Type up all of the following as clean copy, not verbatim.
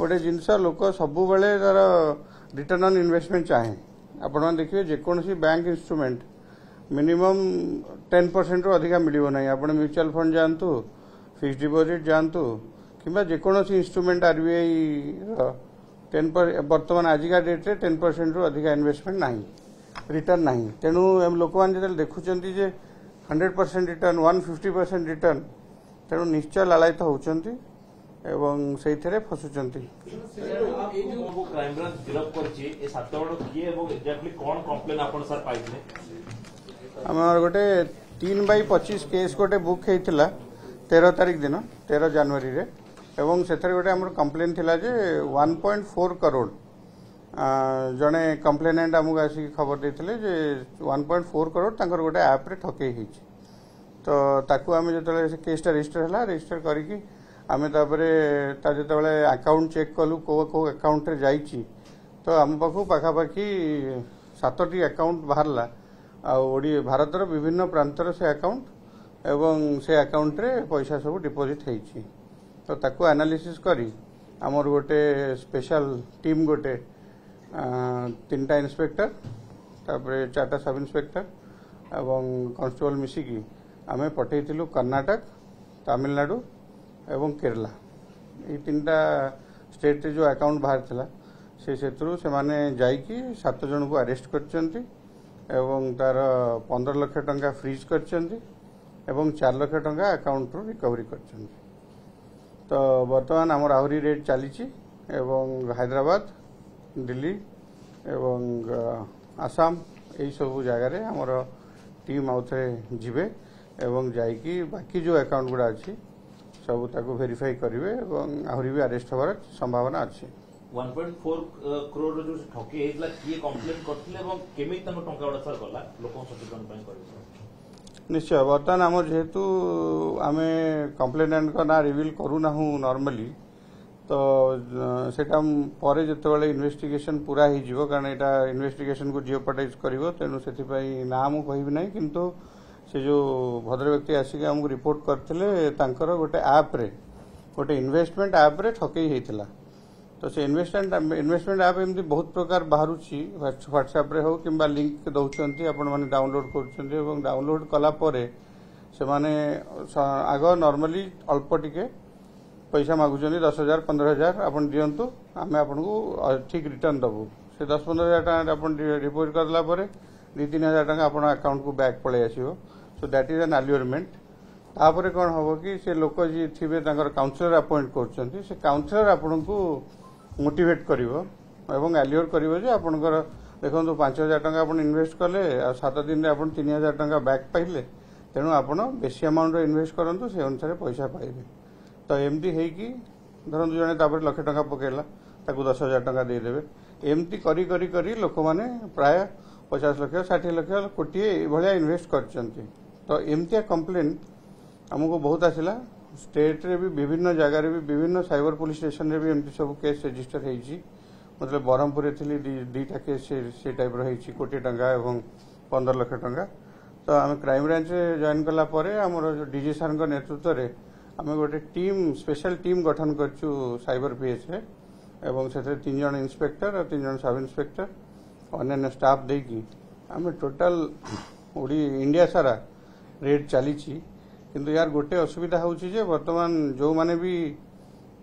गोटे जिनस लोक सब बेले तार रिटर्न ऑन इन्वेस्टमेंट चाहे आपण देखिए जेकोसी बैंक इंस्ट्रूमेंट मिनिमम 10% रु अधिका मिल ना आप म्यूचुअल फंड जातु फिक्स डिपोजिट जातु कि जेकोसी इंस्ट्रूमेंट आरबीआई 10% बर्तमान आजिका डेट रे 10% रु अधिका इन्वेस्टमेंट ना रिटर्न ना तेणु लोक मैंने जो देखुं 100% रिटर्न 150% रिटर्न तेणु निश्चय लालायित होती एवं से फसुंट आम गोटे 3/25 केस गोटे बुक होता 13 तारीख दिन 13 जनवरी रे एवं से गोटे आम कम्प्लेन थिला जे 1.4 करोड़ जड़े कम्प्लेनेंट आमको आसिक खबर देते जे 1.4 करोड़ तांकर गोटे ऐप रे ठकई होती तो ताकू आम जो केसटा रजिस्टर है रजिस्टर करके आम जो अकाउंट चेक कलु को अकाउंट रे जाइए तो आम पाखु पाखापाखि 7टी अकाउंट बाहरला भारतर विभिन्न प्रांतर से अकाउंट एवं से अकाउंट रे पैसा सब डिपोजिट होती तो ताकू एनालिसिस करी आमर गोटे स्पेशल टीम गोटे 3टा इन्स्पेक्टर तापर 4टा सब इन्स्पेक्टर एवं कांस्टेबल मिसिकी आमे पठेइथिलु कर्नाटक तमिलनाडु एवं केरला ये 3टा स्टेट रे जो अकाउंट बाहर थिला से माने जाइकी 7 जन को अरेस्ट करचंती एवं तार 15 लाख टंका फ्रीज करचंती एवं 4 लाख टंका अकाउंट रो रिकवरी करचंती तो वर्तमान आमर आहरी रेट चलीची एवं हैदराबाद दिल्ली एवं आसाम यही सब जगार आमर टीम आउे जीवे एवं जाइकी बाकी जो अकाउंट गुड़ा अच्छी सब ताको वेरीफाई करेंगे और आहरी भी अरेस्ट होवार संभावना अच्छी 1.4 करोड़ जो ठकी हेतला किए कंप्लेन करथिले एवं केमी तंग टंका उडा सर गला लोक सचेतन पय करिसो निश्चय वर्तमान आम जेहेतु आमे कंप्लेनेंट का ना रिवील करू ना हूं नॉर्मली तो सेटा परे जतबेले इन्वेस्टिगेशन पूरा ही जीवो कारण एटा इन्वेस्टिगेशन को जियोपाटाइज करिवो तेनु सेति पय नाम कहबी नै किंतु से जो भद्र व्यक्ति आसिक हमको रिपोर्ट करथिले तांकर गोटे ऐप रे गोटे इन्वेस्टमेंट ऐप रे ठकई हेतिला तो से इन्वेस्टमेंट ऐप एमती बहुत प्रकार बाहरुची व्हाट्सएप रे हो किंबा लिंक दउचंती आपण माने डाउनलोड करचंती एवं डाउनलोड कला परे से माने आग नॉर्मली अल्प टिके पैसा मागुचंती 10,000 15,000 आपण दियंतु आमे आपण को ठीक रिटर्न दबु से 10-15,000 टाका आपण डिपोजिट करला परे 2-3,000 टाका आपण अकाउंट को बैक पळे आसीबो सो दैट इज एन अल्यूरमेंट तापर कौन हम कि से लोक जी थे काउंसलर अपॉइंट कर से काउंसलर आपण को मोटिवेट करिवो एवं एल्योर करिवो जे आपनकर देखो 5,000 टंका आपण इन्वेस्ट कले आ 7 दिन रे आपण 3,000 टंका बैक पाइले तेणु आपण बेसी अमाउंट रे इन्वेस्ट करंतु से अनुसार पैसा पाइबे तो एमती है कि धरंतु जने तापर लाख टंका पकेला ताकू 10,000 टंका दे देबे एमती करी करी करी लोक माने प्राय 50 लाख 60 लाख कोटी भलिया इन्वेस्ट करचंती तो एमती कंप्लेन हमको बहुत आसला स्टेट रे भी विभिन्न जगार भी विभिन्न साइबर पुलिस स्टेशन रे भी एमती सब केस रजिस्टर होईची मतलब बरहमपुर थी 2टा केस से टाइप रही कोटी टंका एवं 15 लाख टंका तो आम क्राइम ब्रांच जॉइन कला परे हमर जो डीजी सर नेतृत्व रे आम गोटे टीम स्पेशल टीम गठन करछु साइबर पीएस रे एवं से 3 जन इंस्पेक्टर और 3 जन सब इंस्पेक्टर अन्य स्टाफ देकी आम टोटल ओडी इंडिया सारा रेड चली किंतु यार गोटे असुविधा होची जे वर्तमान जो माने भी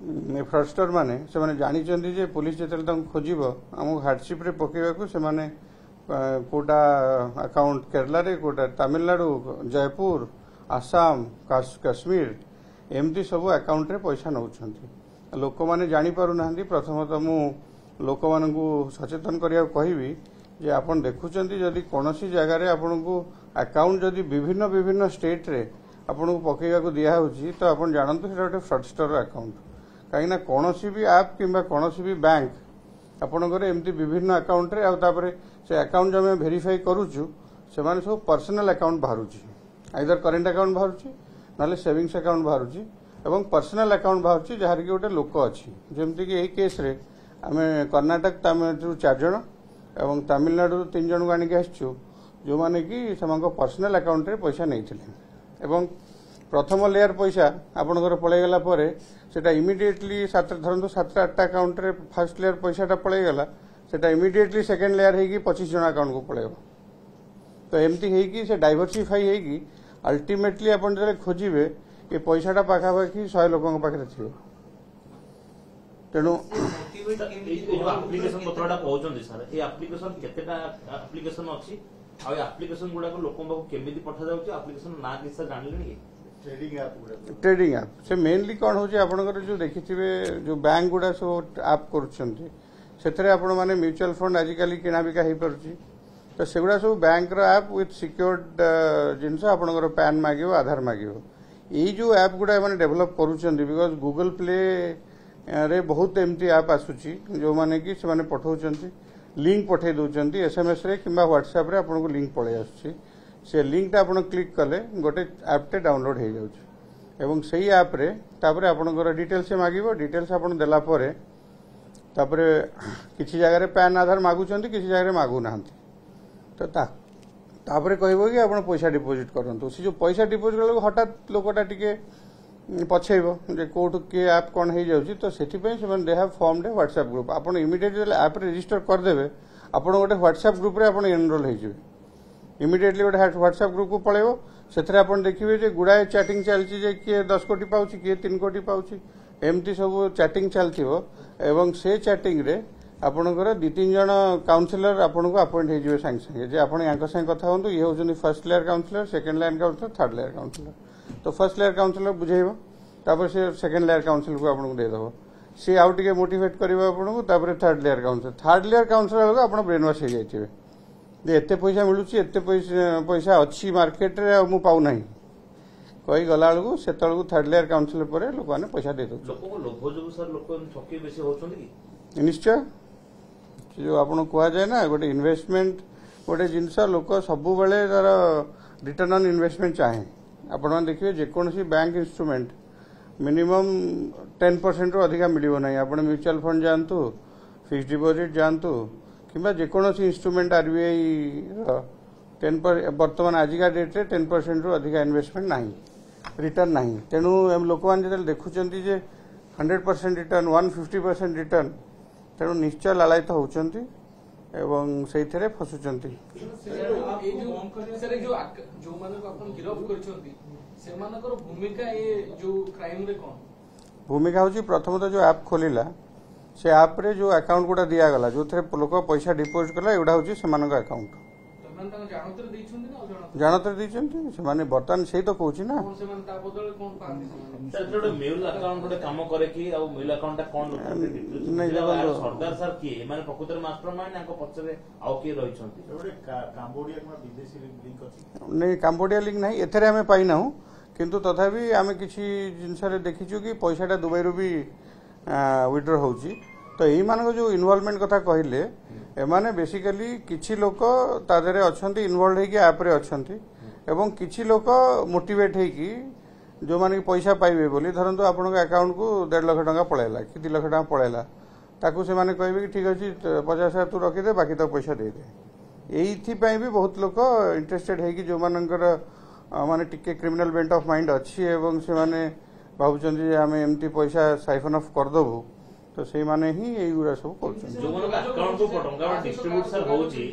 फ्रॉडस्टर माने से माने जानी चंदी जे पुलिस जेतल तम खोजिबो हम हार्डशिप रे पकेबा को से माने कोटा अकाउंट केरला रे कोटा तमिलनाडु जयपुर आसाम कश्मीर एमती सब अकाउंट रे पैसा नउछंती लोक माने जानी पारु नाहंती प्रथमतः मु लोक मानन को सचेतन करिया कहबी जे आपण देखुचंती जदी कोनोसी जगह रे आपण को अकाउंट जदी विभिन्न विभिन्न स्टेट रे आपण को पकेगा को दिया होची तो आपण जानंतु सेटा गोटे फ्रॉडस्टर अकाउंट कहीं कौनसी भी ऐप किंबा कौनसी भी बैंक आपणकर एमती विभिन्न अकाउंट रे आउे से अकाउंट जो वेरीफाई करुचु से माने सब पर्सनल अकाउंट बाहरुची आइदर करेंट अकाउंट बाहरुची नाले सेविंग्स अकाउंट बाहरुची एवं पर्सनल अकाउंट बाहरुची जहार कि गोटे लोक अच्छी जमती कि यही केस रे आमे कर्नाटक तमिलनाडु 4 जन एवं तमिलनाडु 3 जन को आनिक आसचु जो माने कि पर्सनल अकाउंट रे पैसा नहीं एवं प्रथम लेयर पैसा आपनकर पळेगला परे सेटा इमिडिएटली धरंतु 7-8 अकाउंट रे फर्स्ट लेयर पैसाटा पळेगला सेटा इमिडिएटली सेकंड लेयर हेकी 25 जन अकाउंट को पळेबो तो एमती हेकी से डाइवर्सिफाई हेकी अल्टीमेटली आपण जले खोजिबे ए पैसाटा पाखा पाखी 100 लोकन पाखरे थिबो तेणु एप्लिकेशन पत्रटा कहउछन सर ए एप्लिकेशन केतेटा एप्लिकेशन अछि आ एप्लिकेशन गुडा को लोकन बाकू केमिति पठा जाउछि एप्लिकेशन ना कि सर जानलेनी ट्रेडिंग ऐप से मेनली कौन हो आपनकर जो देखिथिबे जो बैंक गुडा सब ऐप करूछंती सेथरे आपण माने म्यूचुअल फंड आजिकली किना बिका हे परछि तो सेगुडा सब बैंक रो ऐप विथ सिक्योर्ड जिंस आपनकर पैन मागियो आधार मागियो ई जो ऐप गुडा माने डेवलप करूछंती बिकॉज़ गूगल प्ले रे बहुत एमती ऐप आसुची जो माने कि से माने पठाउछंती लिंक पठे दउछंती एसएमएस रे किबा व्हाट्सएप रे आपन को लिंक पळे आछी से लिंक टा आपण क्लिक कले गोटे ऐप टे डाउनलोड हो जाउछ एवं सही ऐप रे तापरे आपनकर डिटेल्स से मागिबो डिटेल्स आपण देला परे तापरे किछि जगह रे पैन आधार मागुछंती किछि जगह रे मागु नाहंती तो तापरे कहबो कि आपण पैसा डिपॉजिट करंतु से जो पैसा डिपॉजिट करले हठात लोकटा टिके पछेबो जे कोट के ऐप कोन हे जाउची तो सेठी पे से they have formed A WhatsApp group आपण इमीडिएटली ऐप रे रजिस्टर कर देबे आपण गोटे व्हाट्सएप ग्रुप रे आपण एनरोल हे जिवे इमीडिएटली गोटे व्हाट्सएप ग्रुप को पळेबो सेथरे आपण देखिबे जे गुडाए चैटिंग चलची जे किए 10 कोटी पाउची किए 3 कोटी पाउची एमती सब चैटिंग चलथिबो एवं से चैटिंग रे आपनकर 2-3 जन काउंसलर आपन को अपॉइंट हे जिवे संग संग जे आपण यांक संग कथा होंतु ये होजनी first layer counsellor second layer counsellor third layer counsellor तो फर्स्ट लेयर काउंसलर बुझेइबो तापर से सेकंड लेयर काउंसलर को आपन को दे दबो से आउ टिके मोटिवेट करबो आपन को तापर थर्ड लेयर काउंसलर को आपन ब्रेन वॉश हे जाइथिबे जे एते पैसा मिलुची एते पैसा अच्छी मार्केट रे मु पाउ नाही कहि गलाल को सेतल को थर्ड लेयर काउंसलर परे लोक माने पैसा दे दो लोक को लोभ जो सर लोक ठके बेसी होछंती कि निश्चय जो आपन कुआ जाय ना गोटे इन्वेस्टमेंट गोटे जिंस लोक सब बेले तार रिटर्न ऑन इन्वेस्टमेंट चाहे आपण देखिए जेकोसी बैंक इंस्ट्रूमेंट मिनिमम 10% रो अधिका मिलिबो नाही आपण म्यूचुअल फंड जानतु फिक्स्ड डिपॉजिट जानतु किबा जेकोसी इंस्ट्रूमेंट आरबीआई 10% वर्तमान आजिका डेट रे 10% रो अधिका इन्वेस्टमेंट नाही रिटर्न नाही तेनु हम लोक मान जे देखुचंती जे 100% रिटर्न 150% रिटर्न तेनु निश्चय लालायित होउचंती एवं सेइथरे फसुचंती जो माने को अपन गिरफ करछंती से मानकर भूमिका ए जो क्राइम रे कोन भूमिका होची प्रथमतः जो ऐप खोलिला से ऐप रे जो अकाउंट गुडा दिया गला जो थरे लोक पैसा डिपॉजिट कला एडा होची सेमानक अकाउंट तमन ता जानतर दैछंती ना जानतर दैछंती से माने बर्तन सेही तो कहूची ना कोन से मन ता बदल कोन पांदी सर जो मेल अकाउंट गुडे काम करे कि आ मेल अकाउंट ता कोन नहीं जब सरदार सर की माने प्रकृतर मास्टरमाइंड आको पछरे आउ के रहिछंती गोटे काम्बोडिया को विदेशी लिंक अछि नहीं काम्बोडिया लिंक नहीं एथरे हमें पाई ना किंतु तथापि आमे किछि जिंस रे देखिछु कि पैसाटा दुबई रु भी विड्रॉ होची तो एही मानको जो इन्वॉल्वमेंट कथा कहिले एमाने बेसिकली किछि लोक तादरे अछंती इन्वॉल्व हेकी ऐप रे अछंती एवं किछि लोक मोटिवेट हेकी जो माने पैसा पाइबे बोली धरंतु आपन के अकाउंट को 1.5 लाख टका पळेला कि 2 लाख टका पळेला ताकू से माने कहबे कि ठीक अछि 50,000 तू रखि दे बाकी तो पैसा दे दे एथि पई भी बहुत लोक इंटरेस्टेड हेकी जो मानकर माने टिके क्रिमिनल बेंट ऑफ माइंड अछि एवं से माने भाबुचंदी जे हमें एमती पैसा साइफन ऑफ कर दबो तो से माने ही एई गुरा सब करछन जो मन अकाउंट को टंका डिस्ट्रीब्यूट सर होउची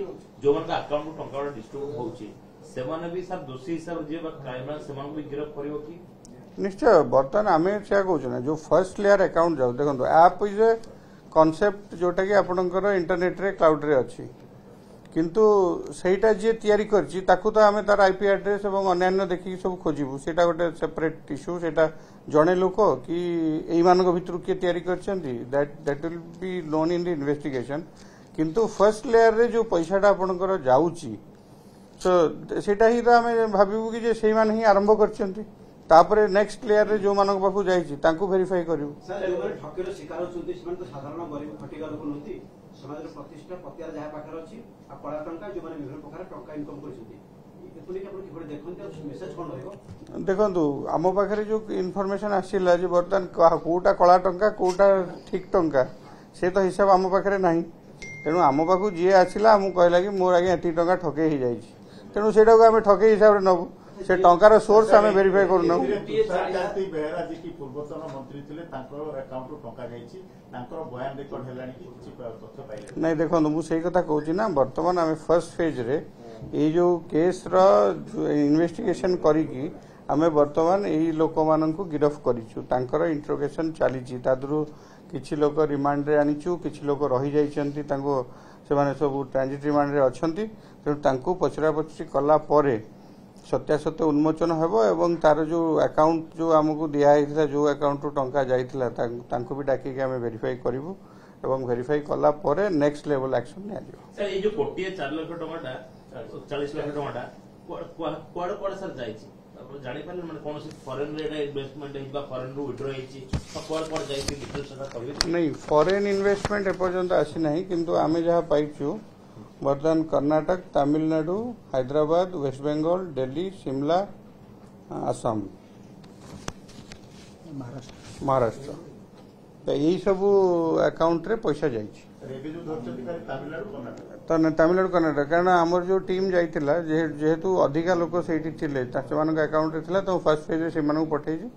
जो मन अकाउंट को टंका डिस्ट्रीब्यूट होउची से माने भी सर दोषी हिसाब जे क्राइमिनल से मन भी गिरफ्त करियो कि निश्चय बर्तन आमे से कहउछन जो फर्स्ट लेयर अकाउंट जाउ देखंतो ऐप इज ए कांसेप्ट जोटा कि आपनकर इंटरनेट रे क्लाउड रे अछि किंतु सेटा जे तयारी करछि ताकू तो आमे तार आईपी एड्रेस एवं अन्य देखि सब खोजिबु सेटा गोटे सेपरेट इश्यू सेटा जणे लोक कि एई मानक भितर के तयारी करछंती that will be known in the investigation किंतु फर्स्ट लेयर रे जो पैसाटा आपनकर जाउछि तो सेटा ही तो आमे भाबिबु कि जे सेई मान ही आरंभ करछंती तापरे नेक्स्ट लेयर रे जो मानक पाखु जाईछि तांकु वेरीफाई करिवु सर जो ठकेर शिकार होचंती सेमान तो साधारण गरीब खटिका लोक नथि समाज रे प्रतिष्ठा पत्यार जहा पाखर अछि आ कला टंका जो माने विभिन्न प्रकार टंका इनकम करछंती एपुनी के अपन किबे देखंती मेसेज कोन रहइबो देखंतु आमो पाखरे जो इन्फॉर्मेशन आसीला जे बर्तन कोटा कला टंका कोटा ठीक टंका से तो हिसाब आमो पाखरे नाही तेनु आमो पाखु जे आसीला हमु कहला कि मोर आगे एती टंका ठके ही जाईछि तेनु सेटा को हमें ठके हिसाब रे नबु से टंकार सोर्स आम वेरीफाई करना तुषारकांति बेहेरा जी की पूर्वतन मंत्री थे अकाउंट रु टंका जाइछि तांकर बयान रेकर्ड हेलानी कि किछि तथ्य पाइले नहीं देखो मुझे कथा कहूँ ना बर्तमान आम फर्स्ट फेज रे ये जो केस इन्वेस्टिगेशन करिकी आमे बर्तमान यही लोक मान गिरफ करिछु तांकर इंट्रोगेशन चली किछि लोक रिमांड रे आनिछु किछि लोक रही जाइछन्ति तांको सेमाने सब ट्रांजिट रिमांड रे अछन्ति तेणु तांको पचरा पचरी कला परे सत्यासत्य उन्मोचन हेबो एवं तार जो अकाउंट जो हमको दिया हैथिला जो अकाउंट रु टंका जाइथिला तांको भी डाकी के हमें वेरीफाई करिवु एवं वेरीफाई कला परे नेक्स्ट लेवल एक्शन ने आजिवो सर ये जो कोटिए 4 लाख टंकाटा 40 लाख टंकाटा कोड सर जाइछि आप जानि पाले माने कोन से फॉरेन रे इन्वेस्टमेंट हिबा फॉरेन रु विड्रॉ हिछि कोड जाइछि डिटेल्स सर कहबे नहीं फॉरेन इन्वेस्टमेंट एपर्यंत आसी नाही किंतु आमे जहा पाइछु वर्तमान कर्नाटक तमिलनाडु हैदराबाद वेस्ट बेंगल दिल्ली शिमला आसाम महाराष्ट्र तो यही सब अकाउंट रे पैसा जाइछि रेवेन्यू धरछति खाली तमिलनाडु कर्नाटक तमिलनाडु कर्नाटक कारण आमर जो टीम जाइतिला जेहेतु अधिका लोक सेठी थिले सेमानक अकाउंट रे थिला तो फर्स्ट फेज रे सेमानक पठेइछि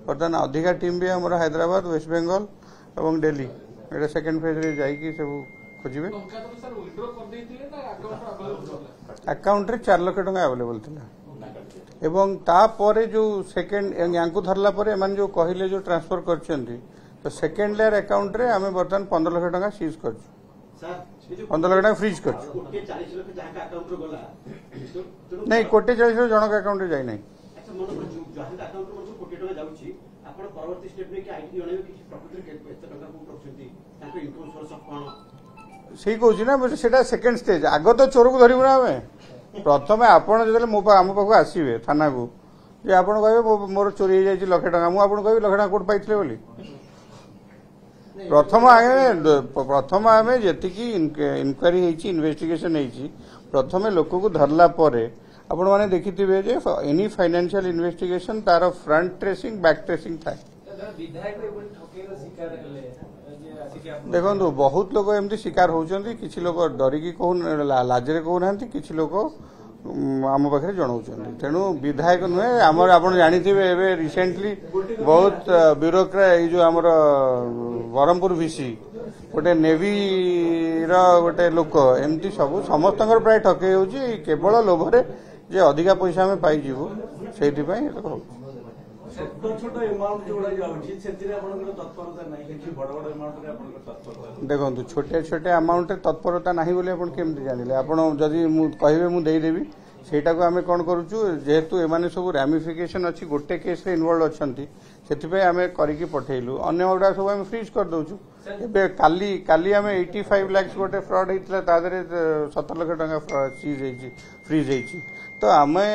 वर्तमान अधिका टीम भी हमर हैदराबाद वेस्ट बेंगल एवं दिल्ली एटा सेकंड फेज रे जाई कि सब खोजिबे अकाउंट रे 4 लाख टका अवेलेबल थिला एवं ता परे जो सेकंड यांकु धरला परे मान जो कहिले जो ट्रांसफर करछन्ती तो सेकंड लेयर अकाउंट रे हमें वर्तमान 15 लाख टका सीज करछु 15 लाख टका फ्रीज करछु नहीं कोटे 40 जनक अकाउंट रे जाई नहीं सही कहूँ ना सेटा सेकेंड स्टेज आग तो चोर को धरबू ना आम प्रथम आपड़ जो मो आम पाक आसवे थाना को जे आप कहे मोर चोरी हो जाए लक्षे टका मुझे कह लक्षे टका कोट पाइले बोली प्रथम आम जी इनक्वारी इन्वेस्टिगेशन प्रथम लोक को धरला आपण मैंने देखिथिबे जे एनी फाइनेंशियल इन्वेस्टिगेशन तार फ्रंट ट्रेसिंग बैक ट्रेसिंग थाए देखो बहुत लोग एमती शिकार होउछन्ति किछि लोग डरिकी कहू लाजरे कहूना किछि लोग आम पाखे जनाऊँ तेणु विधायक नुहे आमर आप जानिथिबे एबे रिसेंटली बहुत ब्यूरोक्रेट जो आमर बरहमपुर भिसी गोटे नेवी गोटे लोक एमती सब समस्त प्राय ठकई होउछि केवल लोभरे जे अधिका पैसा आम पाइजिबु सेइथिपई देखो छोटे छोटे अमाउंट तत्परता नहीं बोले आप केमती जानिले आपण जदि कहिबे मु देदेवी सेटा को आमे कोन करूछु जेहेतु एमाने सब रैमिफिकेशन अछि गोटे केस रे इन्वॉल्व अछंती सेथिपई आमे करिकि पठेइलु अन्य गुडा सब आमे फ्रीज कर दोछु एबे काली आमे 85 लाख गोटे फ्रॉड हेतला तादरे 17 लाख टका सीज हेछि फ्रीज हेछि तो आमे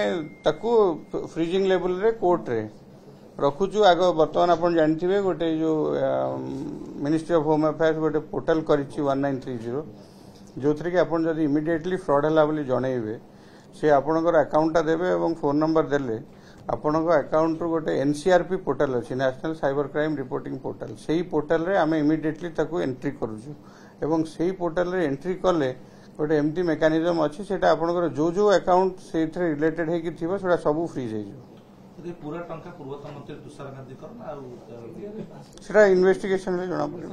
ताकू फ्रीजिंग लेवल रे कोर्ट रे रखुचु आग बर्तमान आप जानते गोटे जो मिनिस्ट्री ऑफ होम अफेयर्स गोटे पोर्टाल करिछि 1930 जो थी कि आप जब इमिडिएटली फ्रॉड है बोली जनइबे से आपणकर अकाउंटा देवे और फोन नंबर देले आपण अकाउंट गोटे एनसीआरपी पोर्टाल अच्छी national cyber crime reporting portal से ही पोर्टाल रे आम इमिडिएटली ताकू एंट्री करूछु एवं से ही पोर्टाल रे एंट्री कले गोटे एमती मेकानिजम अच्छी से आपणकर जो जो अकाउंट से रिलेटेड होगी थी से सब फ्रीज हो पूरा टंका पूर्वतन मंत्री तुषारकांति सेटा इन्वेस्टिगेशन रे जणा पड़े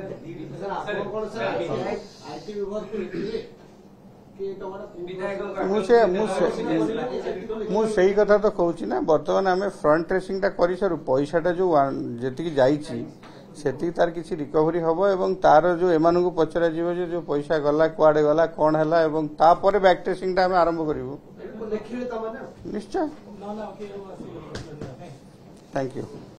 मुझे कथा तो कहूँ ना बर्तमान आम फ्रंट ट्रेसिंग करी सारू पैसाटा जो जी जाती तार किसी रिकवरी हम एवं तार जो एमान को पचरा जीव जो पैसा गला कुआडे गला कौन है एवं तापर बैक ट्रेसिंग आम आरंभ करूँ निश्चय थैंक यू।